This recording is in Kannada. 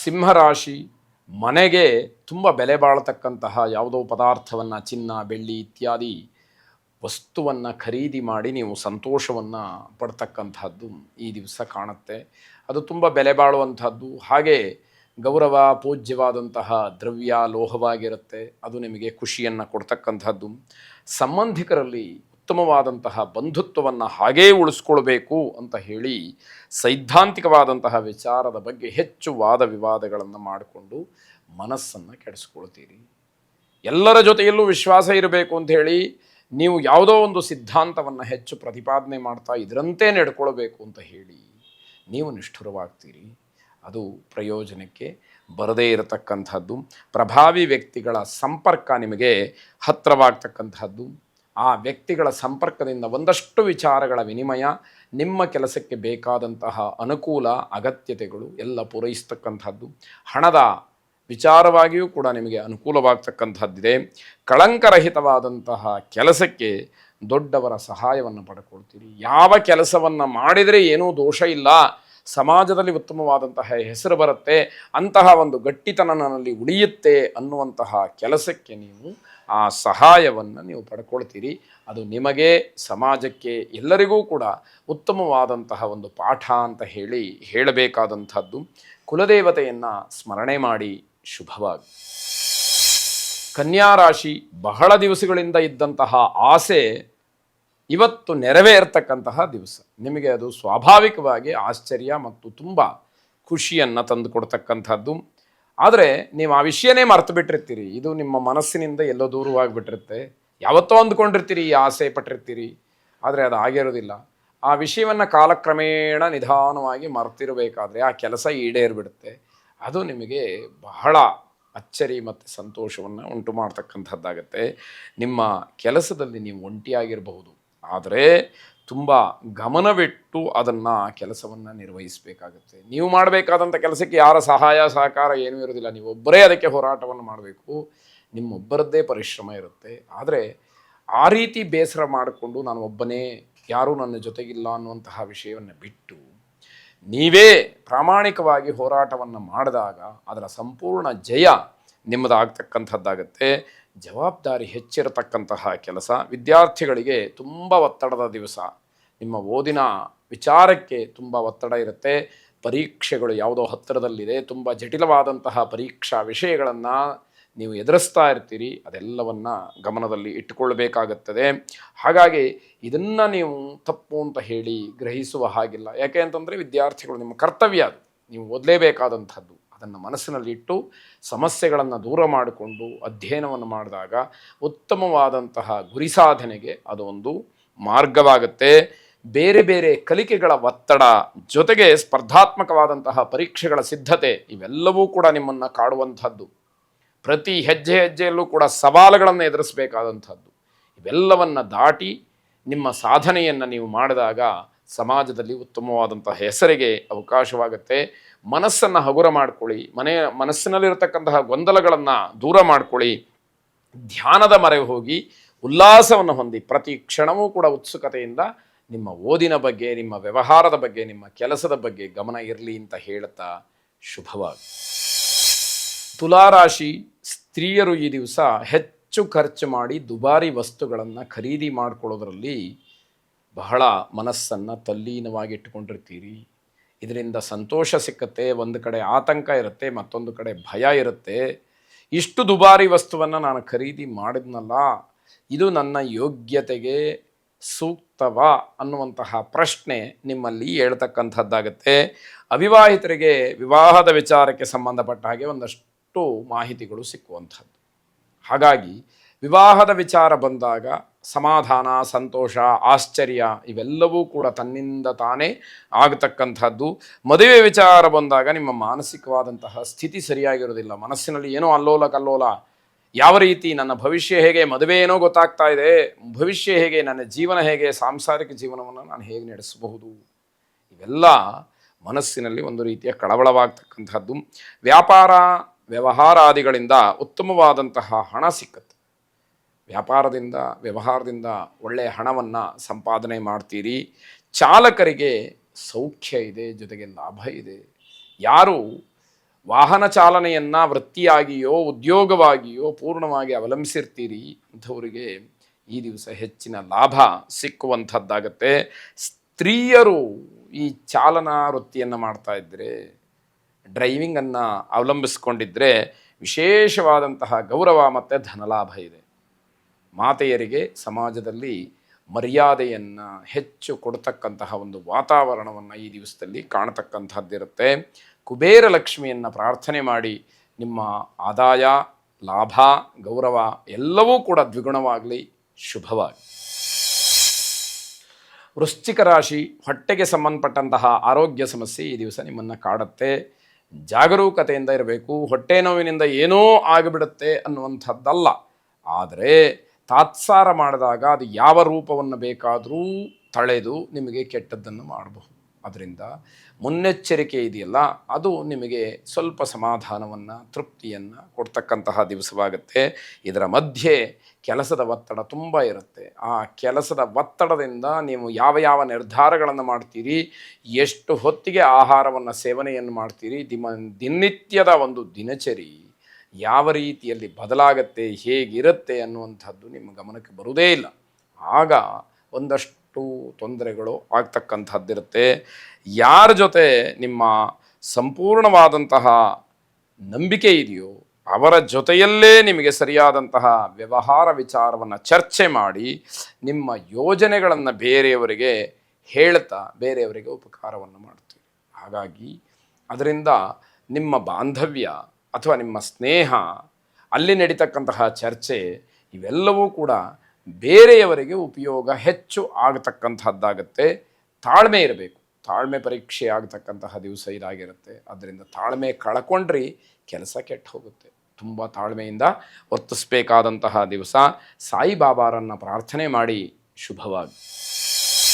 ಸಿಂಹರಾಶಿ ಮನೆಗೆ ತುಂಬ ಬೆಲೆ ಬಾಳತಕ್ಕಂತಹ ಯಾವುದೋ ಪದಾರ್ಥವನ್ನು ಚಿನ್ನ ಬೆಳ್ಳಿ ಇತ್ಯಾದಿ ವಸ್ತುವನ್ನು ಖರೀದಿ ಮಾಡಿ ನೀವು ಸಂತೋಷವನ್ನು ಪಡ್ತಕ್ಕಂಥದ್ದು ಈ ದಿವಸ ಕಾಣುತ್ತೆ. ಅದು ತುಂಬ ಬೆಲೆ ಬಾಳುವಂಥದ್ದು. ಹಾಗೆ ಗೌರವ ಪೂಜ್ಯವಾದಂತಹ ದ್ರವ್ಯ ಲೋಹವಾಗಿರುತ್ತೆ. ಅದು ನಿಮಗೆ ಖುಷಿಯನ್ನು ಕೊಡ್ತಕ್ಕಂಥದ್ದು. ಸಂಬಂಧಿಕರಲ್ಲಿ ಉತ್ತಮವಾದಂತಹ ಬಂಧುತ್ವವನ್ನು ಹಾಗೇ ಉಳಿಸ್ಕೊಳ್ಬೇಕು ಅಂತ ಹೇಳಿ ಸೈದ್ಧಾಂತಿಕವಾದಂತಹ ವಿಚಾರದ ಬಗ್ಗೆ ಹೆಚ್ಚು ವಾದ ವಿವಾದಗಳನ್ನು ಮಾಡಿಕೊಂಡು ಮನಸ್ಸನ್ನು ಕೆಡಿಸ್ಕೊಳ್ತೀರಿ. ಎಲ್ಲರ ಜೊತೆಯಲ್ಲೂ ವಿಶ್ವಾಸ ಇರಬೇಕು ಅಂತ ಹೇಳಿ ನೀವು ಯಾವುದೋ ಒಂದು ಸಿದ್ಧಾಂತವನ್ನು ಹೆಚ್ಚು ಪ್ರತಿಪಾದನೆ ಮಾಡ್ತಾ ಇದರಂತೆ ನಡ್ಕೊಳ್ಬೇಕು ಅಂತ ಹೇಳಿ ನೀವು ನಿಷ್ಠುರವಾಗ್ತೀರಿ. ಅದು ಪ್ರಯೋಜನಕ್ಕೆ ಬರದೇ ಇರತಕ್ಕಂಥದ್ದು. ಪ್ರಭಾವಿ ವ್ಯಕ್ತಿಗಳ ಸಂಪರ್ಕ ನಿಮಗೆ ಹತ್ತಿರವಾಗ್ತಕ್ಕಂಥದ್ದು. ಆ ವ್ಯಕ್ತಿಗಳ ಸಂಪರ್ಕದಿಂದ ಒಂದಷ್ಟು ವಿಚಾರಗಳ ವಿನಿಮಯ, ನಿಮ್ಮ ಕೆಲಸಕ್ಕೆ ಬೇಕಾದಂತಹ ಅನುಕೂಲ ಅಗತ್ಯತೆಗಳು ಎಲ್ಲ ಪೂರೈಸ್ತಕ್ಕಂಥದ್ದು. ಹಣದ ವಿಚಾರವಾಗಿಯೂ ಕೂಡ ನಿಮಗೆ ಅನುಕೂಲವಾಗ್ತಕ್ಕಂಥದ್ದಿದೆ. ಕಳಂಕರಹಿತವಾದಂತಹ ಕೆಲಸಕ್ಕೆ ದೊಡ್ಡವರ ಸಹಾಯವನ್ನು ಪಡ್ಕೊಳ್ತೀರಿ. ಯಾವ ಕೆಲಸವನ್ನು ಮಾಡಿದರೆ ಏನೂ ದೋಷ ಇಲ್ಲ, ಸಮಾಜದಲ್ಲಿ ಉತ್ತಮವಾದಂತಹ ಹೆಸರು ಬರುತ್ತೆ, ಅಂತಹ ಒಂದು ಗಟ್ಟಿತನ ನನ್ನಲ್ಲಿ ಉಳಿಯುತ್ತೆ ಅನ್ನುವಂತಹ ಕೆಲಸಕ್ಕೆ ನೀವು ಆ ಸಹಾಯವನ್ನು ನೀವು ಪಡ್ಕೊಳ್ತೀರಿ. ಅದು ನಿಮಗೆ, ಸಮಾಜಕ್ಕೆ, ಎಲ್ಲರಿಗೂ ಕೂಡ ಉತ್ತಮವಾದಂತಹ ಒಂದು ಪಾಠ ಅಂತ ಹೇಳಬೇಕಾದಂಥದ್ದು. ಕುಲದೇವತೆಯನ್ನು ಸ್ಮರಣೆ ಮಾಡಿ ಶುಭವಾಗಿ. ಕನ್ಯಾ ರಾಶಿ ಬಹಳ ದಿವಸಗಳಿಂದ ಇದ್ದಂತಹ ಆಸೆ ಇವತ್ತು ನೆರವೇರ್ತಕ್ಕಂತಹ ದಿವಸ. ನಿಮಗೆ ಅದು ಸ್ವಾಭಾವಿಕವಾಗಿ ಆಶ್ಚರ್ಯ ಮತ್ತು ತುಂಬ ಖುಷಿಯನ್ನು ತಂದು ಕೊಡ್ತಕ್ಕಂಥದ್ದು. ಆದರೆ ನೀವು ಆ ವಿಷಯನೇ ಮರೆತು ಬಿಟ್ಟಿರ್ತೀರಿ. ಇದು ನಿಮ್ಮ ಮನಸ್ಸಿನಿಂದ ಎಲ್ಲೋ ದೂರವಾಗಿಬಿಟ್ಟಿರುತ್ತೆ. ಯಾವತ್ತೋ ಅಂದ್ಕೊಂಡಿರ್ತೀರಿ, ಈ ಆಸೆ ಪಟ್ಟಿರ್ತೀರಿ, ಆದರೆ ಅದು ಆಗಿರೋದಿಲ್ಲ. ಆ ವಿಷಯವನ್ನು ಕಾಲಕ್ರಮೇಣ ನಿಧಾನವಾಗಿ ಮರೆತಿರಬೇಕಾದ್ರೆ ಆ ಕೆಲಸ ಈಡೇರಿಬಿಡುತ್ತೆ. ಅದು ನಿಮಗೆ ಬಹಳ ಅಚ್ಚರಿ ಮತ್ತು ಸಂತೋಷವನ್ನು ಉಂಟು ಮಾಡ್ತಕ್ಕಂಥದ್ದಾಗತ್ತೆ. ನಿಮ್ಮ ಕೆಲಸದಲ್ಲಿ ನೀವು ಒಂಟಿಯಾಗಿರಬಹುದು, ಆದರೆ ತುಂಬ ಗಮನವಿಟ್ಟು ಅದನ್ನು ಕೆಲಸವನ್ನು ನಿರ್ವಹಿಸಬೇಕಾಗತ್ತೆ. ನೀವು ಮಾಡಬೇಕಾದಂಥ ಕೆಲಸಕ್ಕೆ ಯಾರ ಸಹಾಯ ಸಹಕಾರ ಏನೂ ಇರೋದಿಲ್ಲ. ನೀವೊಬ್ಬರೇ ಅದಕ್ಕೆ ಹೋರಾಟವನ್ನು ಮಾಡಬೇಕು. ನಿಮ್ಮೊಬ್ಬರದ್ದೇ ಪರಿಶ್ರಮ ಇರುತ್ತೆ. ಆದರೆ ಆ ರೀತಿ ಬೇಸರ ಮಾಡಿಕೊಂಡು ನಾನು ಒಬ್ಬನೇ, ಯಾರೂ ನನ್ನ ಜೊತೆಗಿಲ್ಲ ಅನ್ನುವಂತಹ ವಿಷಯವನ್ನು ಬಿಟ್ಟು ನೀವೇ ಪ್ರಾಮಾಣಿಕವಾಗಿ ಹೋರಾಟವನ್ನು ಮಾಡಿದಾಗ ಅದರ ಸಂಪೂರ್ಣ ಜಯ ನಿಮ್ಮದಾಗ್ತಕ್ಕಂಥದ್ದಾಗತ್ತೆ. ಜವಾಬ್ದಾರಿ ಹೆಚ್ಚಿರತಕ್ಕಂತಹ ಕೆಲಸ. ವಿದ್ಯಾರ್ಥಿಗಳಿಗೆ ತುಂಬ ಒತ್ತಡದ ದಿವಸ. ನಿಮ್ಮ ಓದಿನ ವಿಚಾರಕ್ಕೆ ತುಂಬ ಒತ್ತಡ ಇರುತ್ತೆ. ಪರೀಕ್ಷೆಗಳು ಯಾವುದೋ ಹತ್ತಿರದಲ್ಲಿದೆ. ತುಂಬ ಜಟಿಲವಾದಂತಹ ಪರೀಕ್ಷಾ ವಿಷಯಗಳನ್ನು ನೀವು ಎದುರಿಸ್ತಾ ಇರ್ತೀರಿ. ಅದೆಲ್ಲವನ್ನು ಗಮನದಲ್ಲಿ ಇಟ್ಟುಕೊಳ್ಬೇಕಾಗುತ್ತದೆ. ಹಾಗಾಗಿ ಇದನ್ನು ನೀವು ತಪ್ಪು ಅಂತ ಹೇಳಿ ಗ್ರಹಿಸುವ ಹಾಗಿಲ್ಲ. ಯಾಕೆ ಅಂತಂದರೆ ವಿದ್ಯಾರ್ಥಿಗಳು ನಿಮ್ಮ ಕರ್ತವ್ಯ, ಅದು ನೀವು ಓದಲೇಬೇಕಾದಂಥದ್ದು. ಅದನ್ನು ಮನಸ್ಸಿನಲ್ಲಿಟ್ಟು ಸಮಸ್ಯೆಗಳನ್ನು ದೂರ ಮಾಡಿಕೊಂಡು ಅಧ್ಯಯನವನ್ನು ಮಾಡಿದಾಗ ಉತ್ತಮವಾದಂತಹ ಗುರಿ ಸಾಧನೆಗೆ ಅದು ಒಂದು ಮಾರ್ಗವಾಗುತ್ತೆ. ಬೇರೆ ಬೇರೆ ಕಲಿಕೆಗಳ ಒತ್ತಡ ಜೊತೆಗೆ ಸ್ಪರ್ಧಾತ್ಮಕವಾದಂತಹ ಪರೀಕ್ಷೆಗಳ ಸಿದ್ಧತೆ ಇವೆಲ್ಲವೂ ಕೂಡ ನಿಮ್ಮನ್ನು ಕಾಡುವಂಥದ್ದು. ಪ್ರತಿ ಹೆಜ್ಜೆ ಹೆಜ್ಜೆಯಲ್ಲೂ ಕೂಡ ಸವಾಲುಗಳನ್ನು ಎದುರಿಸಬೇಕಾದಂಥದ್ದು. ಇವೆಲ್ಲವನ್ನು ದಾಟಿ ನಿಮ್ಮ ಸಾಧನೆಯನ್ನು ನೀವು ಮಾಡಿದಾಗ ಸಮಾಜದಲ್ಲಿ ಉತ್ತಮವಾದಂಥ ಹೆಸರಿಗೆ ಅವಕಾಶವಾಗುತ್ತೆ. ಮನಸ್ಸನ್ನು ಹಗುರ ಮಾಡಿಕೊಳ್ಳಿ. ಮನಸ್ಸಿನಲ್ಲಿರತಕ್ಕಂತಹ ಗೊಂದಲಗಳನ್ನು ದೂರ ಮಾಡಿಕೊಳ್ಳಿ. ಧ್ಯಾನದ ಮೊರೆ ಹೋಗಿ ಉಲ್ಲಾಸವನ್ನು ಹೊಂದಿ ಪ್ರತಿ ಕ್ಷಣವೂ ಕೂಡ ಉತ್ಸುಕತೆಯಿಂದ ನಿಮ್ಮ ಓದಿನ ಬಗ್ಗೆ, ನಿಮ್ಮ ವ್ಯವಹಾರದ ಬಗ್ಗೆ, ನಿಮ್ಮ ಕೆಲಸದ ಬಗ್ಗೆ ಗಮನ ಇರಲಿ ಅಂತ ಹೇಳ್ತಾ ಶುಭವಾಗಿ. ತುಲಾರಾಶಿ ಸ್ತ್ರೀಯರು ಈ ದಿವಸ ಹೆಚ್ಚು ಖರ್ಚು ಮಾಡಿ ದುಬಾರಿ ವಸ್ತುಗಳನ್ನು ಖರೀದಿ ಮಾಡಿಕೊಳ್ಳೋದ್ರಲ್ಲಿ ಬಹಳ ಮನಸ್ಸನ್ನು ತಲ್ಲೀನವಾಗಿ ಇಟ್ಟುಕೊಂಡಿರ್ತೀರಿ. ಇದರಿಂದ ಸಂತೋಷ ಸಿಕ್ಕತ್ತೆ, ಒಂದು ಕಡೆ ಆತಂಕ ಇರುತ್ತೆ, ಮತ್ತೊಂದು ಕಡೆ ಭಯ ಇರುತ್ತೆ. ಇಷ್ಟು ದುಬಾರಿ ವಸ್ತುವನ್ನು ನಾನು ಖರೀದಿ ಮಾಡಿದ್ನಲ್ಲ, ಇದು ನನ್ನ ಯೋಗ್ಯತೆಗೆ ಸೂಕ್ತವಾ ಅನ್ನುವಂತಹ ಪ್ರಶ್ನೆ ನಿಮ್ಮಲ್ಲಿ ಹೇಳ್ತಕ್ಕಂಥದ್ದಾಗತ್ತೆ. ಅವಿವಾಹಿತರಿಗೆ ವಿವಾಹದ ವಿಚಾರಕ್ಕೆ ಸಂಬಂಧಪಟ್ಟ ಹಾಗೆ ಒಂದಷ್ಟು ಮಾಹಿತಿಗಳು ಸಿಕ್ಕುವಂಥದ್ದು. ಹಾಗಾಗಿ ವಿವಾಹದ ವಿಚಾರ ಬಂದಾಗ ಸಮಾಧಾನ, ಸಂತೋಷ, ಆಶ್ಚರ್ಯ ಇವೆಲ್ಲವೂ ಕೂಡ ತನ್ನಿಂದ ತಾನೇ ಆಗತಕ್ಕಂಥದ್ದು. ಮದುವೆ ವಿಚಾರ ಬಂದಾಗ ನಿಮ್ಮ ಮಾನಸಿಕವಾದಂತಹ ಸ್ಥಿತಿ ಸರಿಯಾಗಿರೋದಿಲ್ಲ. ಮನಸ್ಸಿನಲ್ಲಿ ಏನೋ ಅಲ್ಲೋಲ ಕಲ್ಲೋಲ. ಯಾವ ರೀತಿ ನನ್ನ ಭವಿಷ್ಯ ಹೇಗೆ, ಮದುವೆ ಏನೋ ಗೊತ್ತಾಗ್ತಾ ಇದೆ, ಭವಿಷ್ಯ ಹೇಗೆ, ನನ್ನ ಜೀವನ ಹೇಗೆ, ಸಾಂಸಾರಿಕ ಜೀವನವನ್ನು ನಾನು ಹೇಗೆ ನಡೆಸಬಹುದು, ಇವೆಲ್ಲ ಮನಸ್ಸಿನಲ್ಲಿ ಒಂದು ರೀತಿಯ ಕಳವಳವಾಗ್ತಕ್ಕಂಥದ್ದು. ವ್ಯಾಪಾರ ವ್ಯವಹಾರಾದಿಗಳಿಂದ ಉತ್ತಮವಾದಂತಹ ಹಣ ಸಿಕ್ಕತ್ತೆ. ವ್ಯಾಪಾರದಿಂದ ವ್ಯವಹಾರದಿಂದ ಒಳ್ಳೆಯ ಹಣವನ್ನು ಸಂಪಾದನೆ ಮಾಡ್ತೀರಿ. ಚಾಲಕರಿಗೆ ಸೌಖ್ಯ ಇದೆ, ಜೊತೆಗೆ ಲಾಭ ಇದೆ. ಯಾರು ವಾಹನ ಚಾಲನೆಯನ್ನು ವೃತ್ತಿಯಾಗಿಯೋ ಉದ್ಯೋಗವಾಗಿಯೋ ಪೂರ್ಣವಾಗಿ ಅವಲಂಬಿಸಿರ್ತೀರಿ ಅಂಥವರಿಗೆ ಈ ದಿವಸ ಹೆಚ್ಚಿನ ಲಾಭ ಸಿಕ್ಕುವಂಥದ್ದಾಗತ್ತೆ. ಸ್ತ್ರೀಯರು ಈ ಚಾಲನಾ ವೃತ್ತಿಯನ್ನು ಮಾಡ್ತಾ ಇದ್ದರೆ, ಡ್ರೈವಿಂಗನ್ನು ಅವಲಂಬಿಸ್ಕೊಂಡಿದ್ದರೆ ವಿಶೇಷವಾದಂತಹ ಗೌರವ ಮತ್ತು ಧನಲಾಭ ಇದೆ. ಮಾತೆಯರಿಗೆ ಸಮಾಜದಲ್ಲಿ ಮರ್ಯಾದೆಯನ್ನು ಹೆಚ್ಚು ಕೊಡ್ತಕ್ಕಂತಹ ಒಂದು ವಾತಾವರಣವನ್ನು ಈ ದಿವಸದಲ್ಲಿ ಕಾಣತಕ್ಕಂಥದ್ದಿರುತ್ತೆ. ಕುಬೇರ ಲಕ್ಷ್ಮಿಯನ್ನು ಪ್ರಾರ್ಥನೆ ಮಾಡಿ ನಿಮ್ಮ ಆದಾಯ, ಲಾಭ, ಗೌರವ ಎಲ್ಲವೂ ಕೂಡ ದ್ವಿಗುಣವಾಗಲಿ, ಶುಭವಾಗಿ. ವೃಶ್ಚಿಕ ರಾಶಿ, ಹೊಟ್ಟೆಗೆ ಸಂಬಂಧಪಟ್ಟಂತಹ ಆರೋಗ್ಯ ಸಮಸ್ಯೆ ಈ ದಿವಸ ನಿಮ್ಮನ್ನು ಕಾಡುತ್ತೆ. ಜಾಗರೂಕತೆಯಿಂದ ಇರಬೇಕು. ಹೊಟ್ಟೆ ನೋವಿನಿಂದ ಏನೋ ಆಗಿಬಿಡುತ್ತೆ ಅನ್ನುವಂಥದ್ದಲ್ಲ, ಆದರೆ ತಾತ್ಸಾರ ಮಾಡಿದಾಗ ಅದು ಯಾವ ರೂಪವನ್ನು ಬೇಕಾದರೂ ತಳೆದು ನಿಮಗೆ ಕೆಟ್ಟದ್ದನ್ನು ಮಾಡಬಹುದು. ಅದರಿಂದ ಮುನ್ನೆಚ್ಚರಿಕೆ ಇದೆಯಲ್ಲ, ಅದು ನಿಮಗೆ ಸ್ವಲ್ಪ ಸಮಾಧಾನವನ್ನು, ತೃಪ್ತಿಯನ್ನು ಕೊಡ್ತಕ್ಕಂತಹ ದಿವಸವಾಗುತ್ತೆ. ಇದರ ಮಧ್ಯೆ ಕೆಲಸದ ಒತ್ತಡ ತುಂಬ ಇರುತ್ತೆ. ಆ ಕೆಲಸದ ಒತ್ತಡದಿಂದ ನೀವು ಯಾವ ಯಾವ ನಿರ್ಧಾರಗಳನ್ನು ಮಾಡ್ತೀರಿ, ಎಷ್ಟು ಹೊತ್ತಿಗೆ ಆಹಾರವನ್ನು ಸೇವನೆಯನ್ನು ಮಾಡ್ತೀರಿ, ದಿನನಿತ್ಯದ ಒಂದು ದಿನಚರಿ ಯಾವ ರೀತಿಯಲ್ಲಿ ಬದಲಾಗತ್ತೆ, ಹೇಗಿರುತ್ತೆ ಅನ್ನುವಂಥದ್ದು ನಿಮ್ಮ ಗಮನಕ್ಕೆ ಬರುವುದೇ ಇಲ್ಲ. ಆಗ ಒಂದಷ್ಟು ತೊಂದರೆಗಳು ಆಗ್ತಕ್ಕಂಥದ್ದಿರುತ್ತೆ. ಯಾರ ಜೊತೆ ನಿಮ್ಮ ಸಂಪೂರ್ಣವಾದಂತಹ ನಂಬಿಕೆ ಇದೆಯೋ ಅವರ ಜೊತೆಯಲ್ಲೇ ನಿಮಗೆ ಸರಿಯಾದಂತಹ ವ್ಯವಹಾರ ವಿಚಾರವನ್ನು ಚರ್ಚೆ ಮಾಡಿ ನಿಮ್ಮ ಯೋಜನೆಗಳನ್ನು ಬೇರೆಯವರಿಗೆ ಹೇಳ್ತಾ ಬೇರೆಯವರಿಗೆ ಉಪಕಾರವನ್ನು ಮಾಡ್ತೀವಿ. ಹಾಗಾಗಿ ಅದರಿಂದ ನಿಮ್ಮ ಬಾಂಧವ್ಯ ಅಥವಾ ನಿಮ್ಮ ಸ್ನೇಹ, ಅಲ್ಲಿ ನಡೀತಕ್ಕಂತಹ ಚರ್ಚೆ ಇವೆಲ್ಲವೂ ಕೂಡ ಬೇರೆಯವರಿಗೆ ಉಪಯೋಗ ಹೆಚ್ಚು ಆಗತಕ್ಕಂಥದ್ದಾಗತ್ತೆ. ತಾಳ್ಮೆ ಇರಬೇಕು. ತಾಳ್ಮೆ ಪರೀಕ್ಷೆ ಆಗತಕ್ಕಂತಹ ದಿವಸ ಇದಾಗಿರುತ್ತೆ. ಅದರಿಂದ ತಾಳ್ಮೆ ಕಳ್ಕೊಂಡ್ರೆ ಕೆಲಸ ಕೆಟ್ಟು ಹೋಗುತ್ತೆ. ತುಂಬ ತಾಳ್ಮೆಯಿಂದ ವರ್ತಿಸಬೇಕಾದಂತಹ ದಿವಸ. ಸಾಯಿಬಾಬಾರನ್ನು ಪ್ರಾರ್ಥನೆ ಮಾಡಿ, ಶುಭವಾಗಿ.